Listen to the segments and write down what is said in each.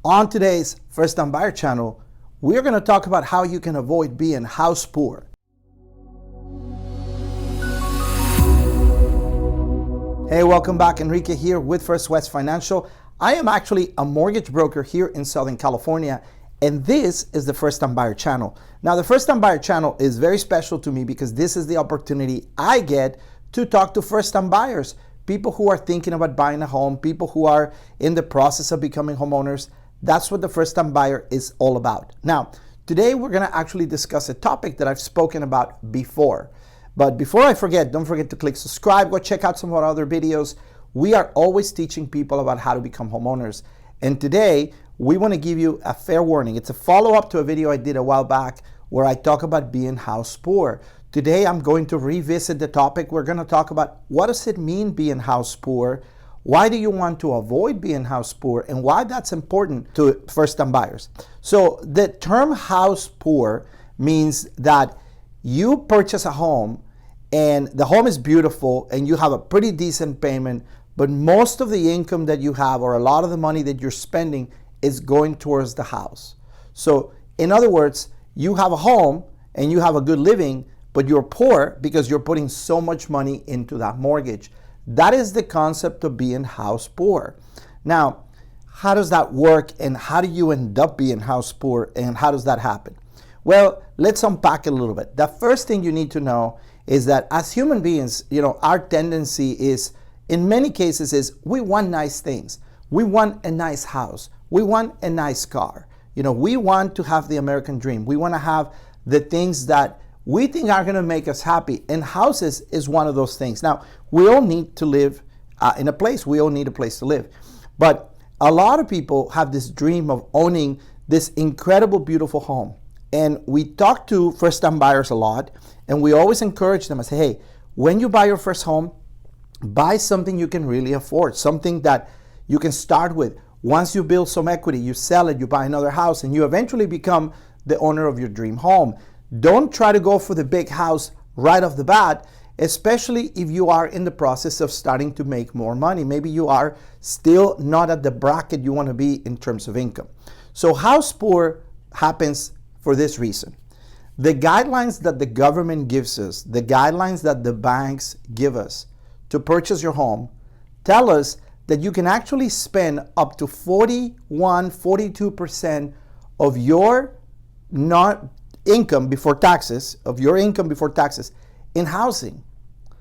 On today's First Time Buyer channel, we're going to talk about how you can avoid being house poor. Hey, welcome back. Enrique here with First West Financial. I am actually a mortgage broker here in Southern California, and this is the First Time Buyer channel. Now, the First Time Buyer channel is very special to me because this is the opportunity I get to talk to first-time buyers, people who are thinking about buying a home, people who are in the process of becoming homeowners. That's what the First Time Buyer is all about. Now, today we're going to actually discuss a topic that I've spoken about before. But before I forget, don't forget to click subscribe. Go check out some of our other videos. We are always teaching people about how to become homeowners. And today, we want to give you a fair warning. It's a follow-up to a video I did a while back where I talk about being house poor. Today, I'm going to revisit the topic. We're going to talk about what does it mean being house poor? Why do you want to avoid being house poor, and why that's important to first-time buyers? So the term house poor means that you purchase a home and the home is beautiful and you have a pretty decent payment, but most of the income that you have or a lot of the money that you're spending is going towards the house. So in other words, you have a home and you have a good living, but you're poor because you're putting so much money into that mortgage. That is the concept of being house poor. Now, how does that work, and how do you end up being house poor, and how does that happen? Well, let's unpack it a little bit. The first thing you need to know is that as human beings, our tendency is, in many cases, is we want nice things. We want a nice house. We want a nice car. We want to have the American dream. We want to have the things that we think are going to make us happy, and houses is one of those things. Now, we all need to live in a place. We all need a place to live. But a lot of people have this dream of owning this incredible, beautiful home. And we talk to first-time buyers a lot, and we always encourage them and say, hey, when you buy your first home, buy something you can really afford, something that you can start with. Once you build some equity, you sell it, you buy another house, and you eventually become the owner of your dream home. Don't try to go for the big house right off the bat, especially if you are in the process of starting to make more money. Maybe you are still not at the bracket you want to be in terms of income. So house poor happens for this reason. The guidelines that the government gives us, the guidelines that the banks give us to purchase your home, tell us that you can actually spend up to 42% of your income before taxes, in housing.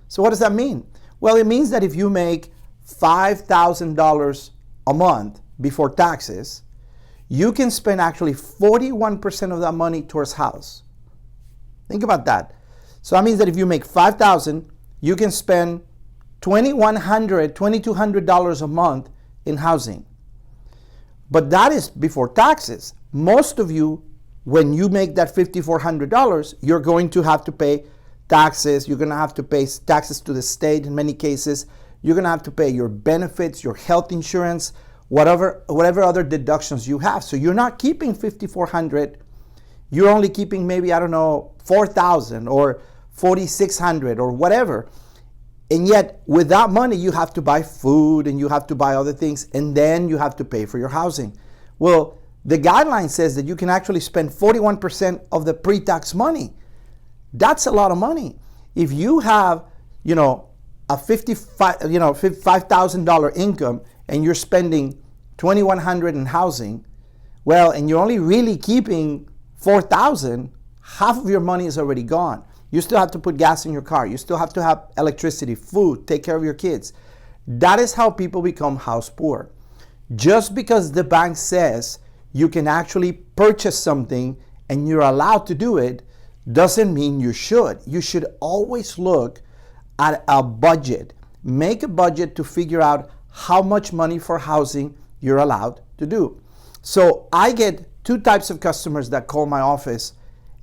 So what does that mean? Well, it means that if you make $5,000 a month before taxes, you can spend actually 41% of that money towards house. Think about that. So that means that if you make $5,000, you can spend $2,200 a month in housing. But that is before taxes. Most of you, when you make that $5,400, you're going to have to pay taxes. You're going to have to pay taxes to the state in many cases. You're going to have to pay your benefits, your health insurance, whatever other deductions you have. So you're not keeping $5,400. You're only keeping maybe, $4,000 or $4,600 or whatever. And yet, with that money, you have to buy food and you have to buy other things, and then you have to pay for your housing. Well, the guideline says that you can actually spend 41% of the pre-tax money. That's a lot of money. If you have, a $5,000 income and you're spending $2,100 in housing, well, and you're only really keeping $4,000, half of your money is already gone. You still have to put gas in your car. You still have to have electricity, food, take care of your kids. That is how people become house poor. Just because the bank says you can actually purchase something and you're allowed to do it doesn't mean you should. You should always look at a budget. Make a budget to figure out how much money for housing you're allowed to do. So I get two types of customers that call my office,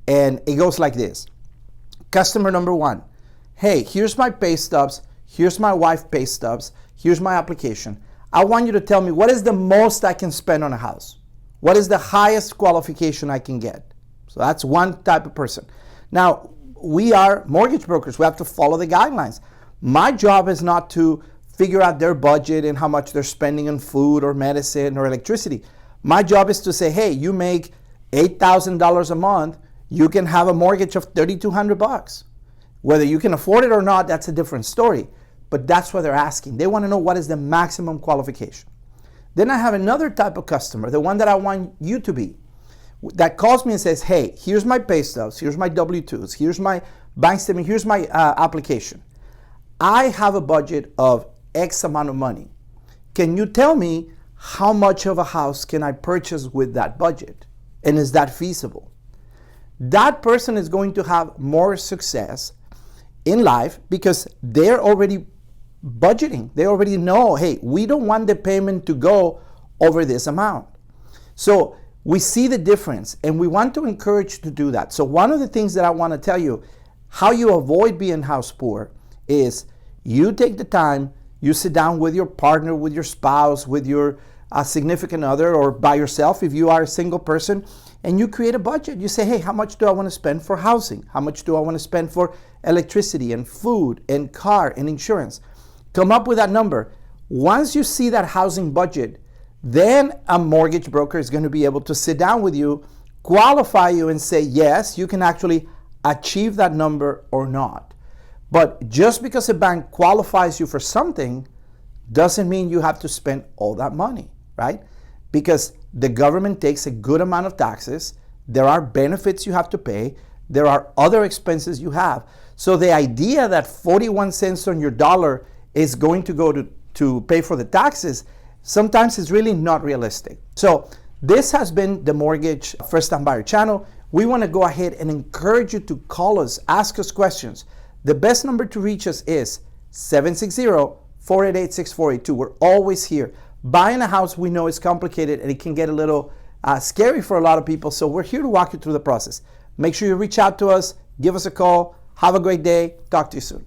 and it goes like this. Customer number one, hey, here's my pay stubs, here's my wife's pay stubs, here's my application. I want you to tell me what is the most I can spend on a house. What is the highest qualification I can get? So that's one type of person. Now, we are mortgage brokers. We have to follow the guidelines. My job is not to figure out their budget and how much they're spending on food or medicine or electricity. My job is to say, hey, you make $8,000 a month, you can have a mortgage of $3,200. Whether you can afford it or not, that's a different story. But that's what they're asking. They want to know what is the maximum qualification. Then I have another type of customer, the one that I want you to be, that calls me and says, hey, here's my pay stubs, here's my W-2s, here's my bank statement, here's my application. I have a budget of X amount of money. Can you tell me how much of a house can I purchase with that budget? And is that feasible? That person is going to have more success in life because they're already budgeting. They already know, hey, we don't want the payment to go over this amount. So we see the difference and we want to encourage you to do that. So one of the things that I want to tell you, how you avoid being house poor, is you take the time, you sit down with your partner, with your spouse, with your significant other, or by yourself if you are a single person, and you create a budget. You say, hey, how much do I want to spend for housing? How much do I want to spend for electricity and food and car and insurance? Come up with that number. Once you see that housing budget, then a mortgage broker is going to be able to sit down with you, qualify you, and say, yes, you can actually achieve that number or not. But just because a bank qualifies you for something doesn't mean you have to spend all that money, right? Because the government takes a good amount of taxes. There are benefits you have to pay. There are other expenses you have. So the idea that 41 cents on your dollar is going to go to pay for the taxes sometimes is really not realistic. So this has been the Mortgage First Time Buyer channel. We want to go ahead and encourage you to call us, ask us questions. The best number to reach us is 760-488-6482. We're always here. Buying a house, we know is complicated and it can get a little scary for a lot of people. So we're here to walk you through the process. Make sure you reach out to us, give us a call. Have a great day. Talk to you soon.